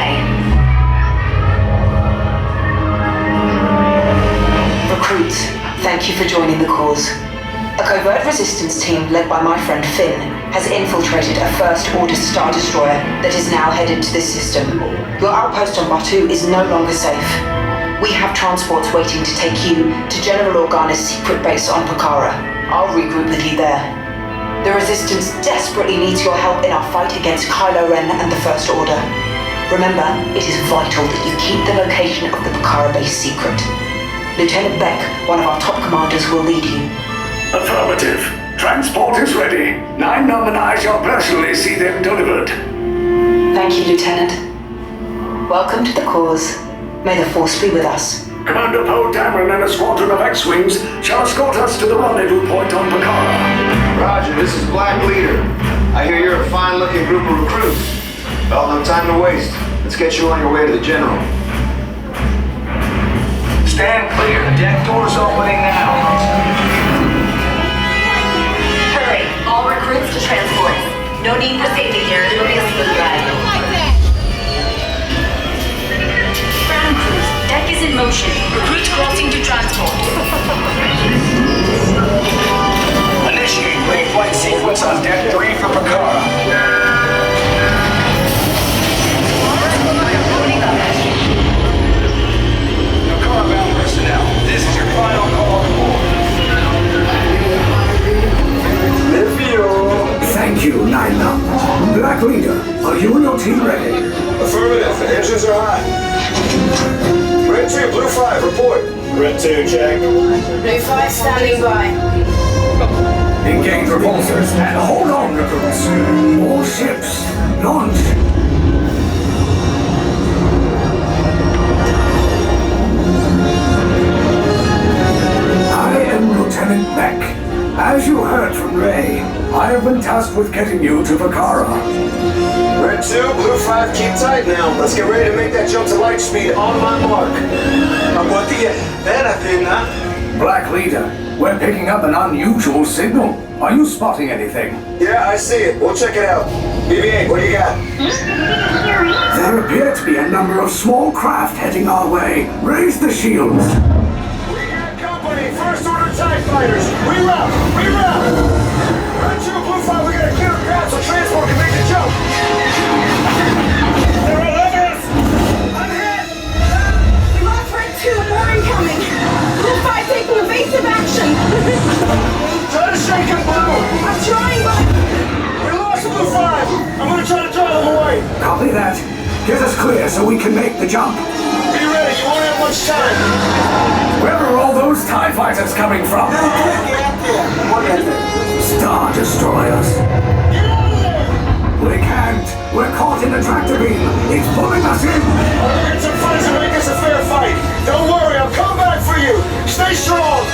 way. Recruits, thank you for joining the cause. A covert resistance team led by my friend Finn has infiltrated a First Order Star Destroyer that is now headed to this system. Your outpost on Batuu is no longer safe. We have transports waiting to take you to General Organa's secret base on Pokhara. I'll regroup with you there. The Resistance desperately needs your help in our fight against Kylo Ren and the First Order. Remember, it is vital that you keep the location of the Pokhara base secret. Lieutenant Beck, one of our top commanders, will lead you. Affirmative. Transport is ready. 9-Num and I shall personally see them delivered. Thank you, Lieutenant. Welcome to the cause. May the Force be with us. Commander Poe Dameron and a squadron of X-Wings shall escort us to the rendezvous point on Pokhara. Roger, this is Black Leader. I hear you're a fine-looking group of recruits. Well, no time to waste. Let's get you on your way to the General. Stand clear. Deck doors opening now. Hurry, all recruits to transport. No need for safety gear, it'll be a smooth ride. Ground crews, deck is in motion. Recruits crossing to transport. Initiate pre-flight sequence on Deck 3 for Pokhara. Pokhara-bound personnel, this is your final call to board. Thank you, 9-Num. Black Leader, are you and your team ready? Affirmative. The engines are hot. Red 2, Blue 5, report. Red 2, check. Blue 5 standing by. Engage repulsors and hold on, recruits. All ships, launch. I am Lieutenant Beck. As you heard from Rey, I have been tasked with getting you to Pokhara. Red 2, Blue 5, keep tight now. Let's get ready to make that jump to light speed on my mark. Black Leader, we're picking up an unusual signal. Are you spotting anything? Yeah, I see it. We'll check it out. BB-8, what do you got? There appear to be a number of small craft heading our way. Raise the shields. We got company. First Order TIE fighters. Reroute! Reroute! Red 2, Blue 5, we gotta clear the ground so transport can make the jump. They're all over us! I'm hit! We lost Red 2, more incoming. Blue 5 taking evasive action. Try to shake him, Blue! I'm trying, but... We lost Blue 5! I'm gonna try to drive him away! Copy that. Get us clear so we can make the jump. Be ready, you won't have much time! Where are all those TIE fighters coming from? Star Destroyers. Get out of there! We can't. We're caught in the tractor beam. It's pulling us in. I'll get some friends and make this a fair fight. Don't worry, I'll come back for you. Stay strong.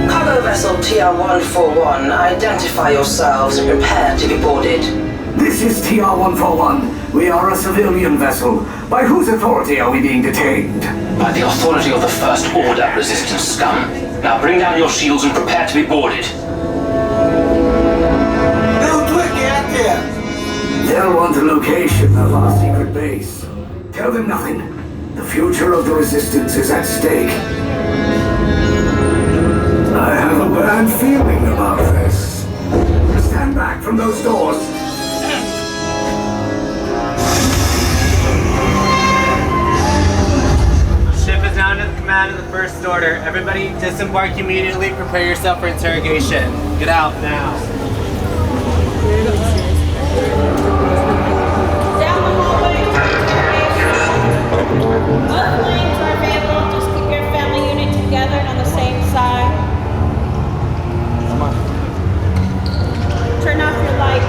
Cargo vessel TR-141, identify yourselves and prepare to be boarded. This is TR-141. We are a civilian vessel. By whose authority are we being detained? By the authority of the First Order, Resistance scum. Now bring down your shields and prepare to be boarded. They'll want the location of our secret base. Tell them nothing. The future of the Resistance is at stake. I have a bad feeling about this. Stand back from those doors. Ship is now under the command of the First Order. Everybody disembark immediately. Prepare yourself for interrogation. Get out now. Down the hallway. Both lanes are available. Just keep your family unit together and on the same side. Turn off your light.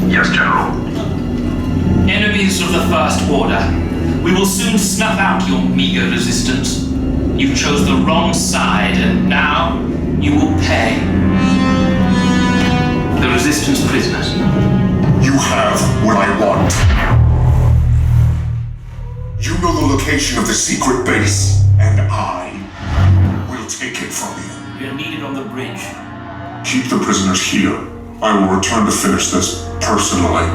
Yes, General. Enemies of the First Order, we will soon snuff out your meager resistance. You chose the wrong side, and now you will pay. Resistance prisoners. You have what I want. You know the location of the secret base, and I will take it from you. We're needed on the bridge. Keep the prisoners here. I will return to finish this personally.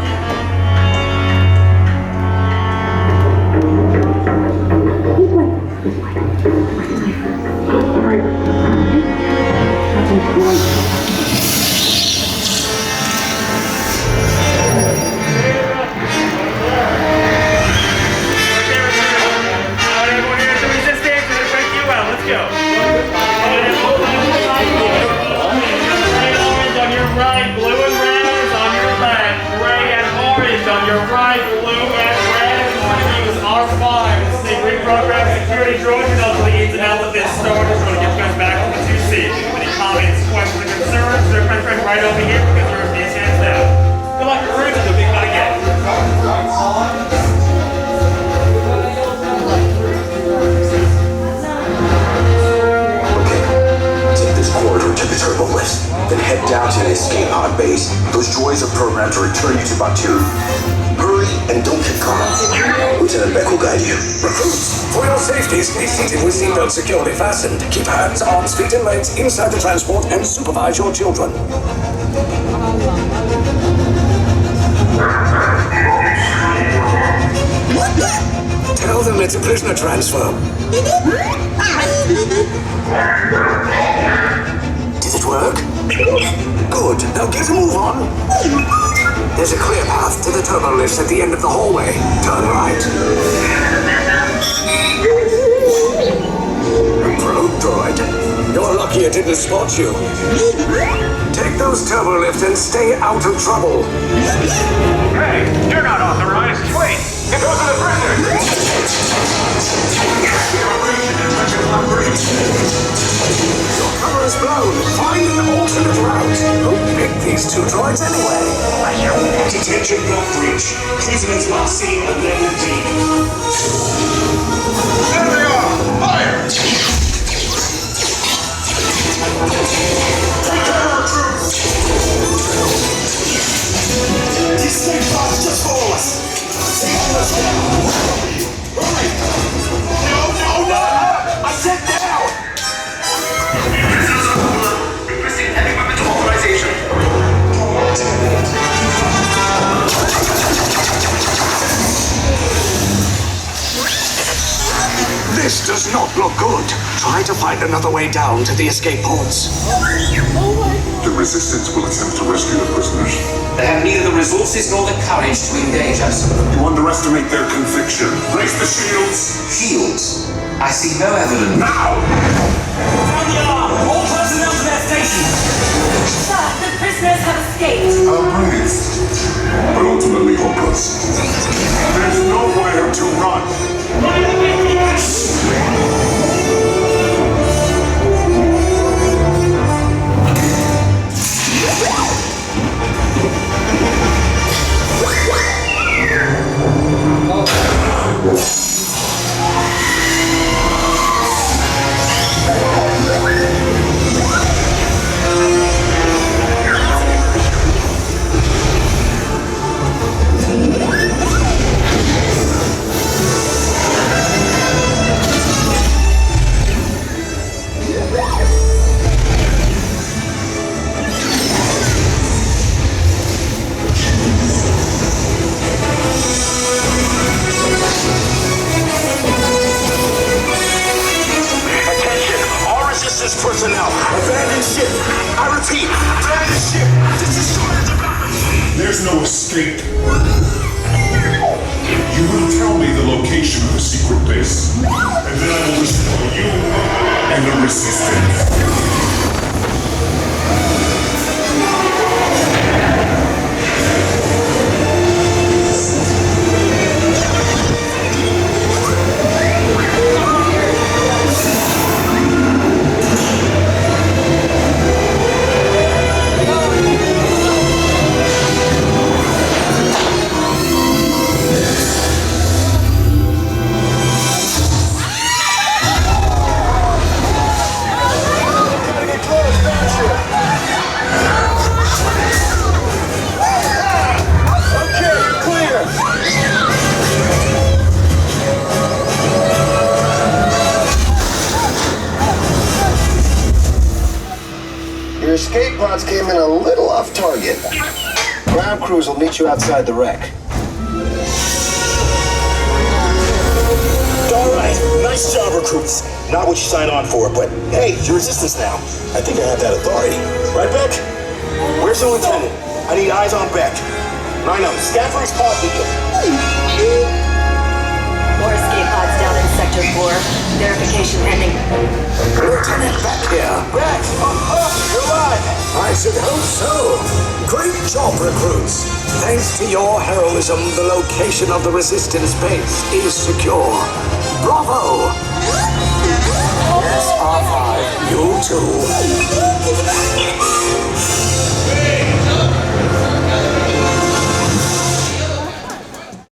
Right over here because yours is hands down. Good luck recruits and the big money get. Take this corridor to the turbo lift, then head down to the escape pod base. Those droids are programmed to return you to Batuu. Hurry and don't get caught. Lieutenant Beck will guide you. Recruits, for your safety, stay seated with seatbelts securely fastened. Keep hands, arms, feet, and legs inside the transport and supervise your children. Tell them it's a prisoner transfer. Did it work? Good. Now get a move on. There's a clear path to the turbo lifts at the end of the hallway. Turn right. Probe droid. You're lucky it didn't spot you. Take those turbo lifts and stay out of trouble. Hey, you're not authorized. Wait, it goes to the prisoner. Your cover is blown. Find an alternate route. Who picked these two droids anyway? Detention block breach. Prisoners must see on level D. There they are! Fire! Take cover, troops! Disneyland Park just follow us! Take us down! Hurry! No! I said down! Requesting heavy weapons authorization. This does not look good. Try to find another way down to the escape pods. The Resistance will attempt to rescue the prisoners. They have neither the resources nor the courage to engage us. You underestimate their conviction. Raise the shields! Shields? I see no evidence. Now! Sound the alarm! All personnel to their stations! Sir, the prisoners have escaped. How brave, but ultimately hopeless. There's nowhere to run. Personnel, abandon ship. I repeat, abandon ship. This is There's no escape. You will tell me the location of the secret base, and then I will destroy you and the Resistance. off target. Ground crews will meet you outside the wreck. Alright, nice job, recruits. Not what you signed on for, but hey, you're resistance now. I think I have that authority. Right, Beck? Where's the lieutenant? I need eyes on Beck. Rhino, scan for his pod leader. More escape pods down in Sector 4. Verification pending. Lieutenant Beck here. Beck! You're alive! I should hope so. Great job, recruits. Thanks to your heroism, the location of the Resistance base is secure. Bravo! Yes, R5, you too.